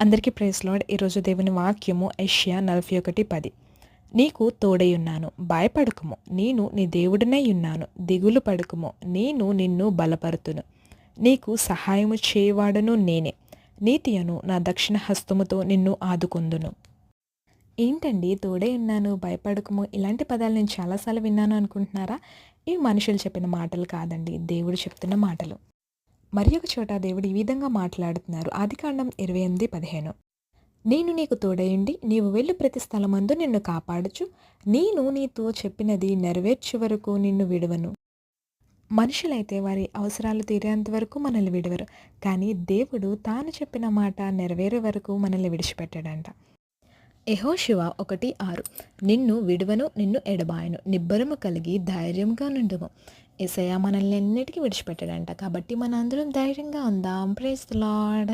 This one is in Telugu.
అందరికీ ప్రైజ్ లార్డ్. ఈరోజు దేవుని వాక్యము యెషయా 41:10. నీకు తోడైయున్నాను, భయపడకుము, నేను నీ దేవుడినై ఉన్నాను, దిగులు పడకుము, నేను నిన్ను బలపరుతును, నీకు సహాయము చేయవాడను నేనే, నీతియను నా దక్షిణ హస్తముతో నిన్ను ఆదుకొందును. ఏంటండి తోడై ఉన్నాను, భయపడకుము ఇలాంటి పదాలు నేను చాలాసార్లు విన్నాను అనుకుంటున్నారా? ఇవి మనుషులు చెప్పిన మాటలు కాదండి, దేవుడు చెప్తున్న మాటలు. మరి ఒక చోట దేవుడు ఈ విధంగా మాట్లాడుతున్నారు. ఆదికాండం 28:15. నేను నీకు తోడయుండి నీవు వెళ్ళు ప్రతి స్థలమందు నిన్ను కాపాడుచు, నేను నీతో చెప్పినది నెరవేర్చే వరకు నిన్ను విడువను. మనుషులైతే వారి అవసరాలు తీరేంత వరకు మనల్ని విడవరు, కానీ దేవుడు తాను చెప్పిన మాట నెరవేరే వరకు మనల్ని విడిచిపెట్టాడంట. యెహోషువ 1:6. నిన్ను విడువను, నిన్ను ఎడబాయను, నిబ్బరము కలిగి ధైర్యంగా నుండుము. యేసయ్య మనల్ని ఎన్నిటికీ విడిచిపెట్టాడంట. కాబట్టి మనందరం ధైర్యంగా ఉందాం. Praise the lord.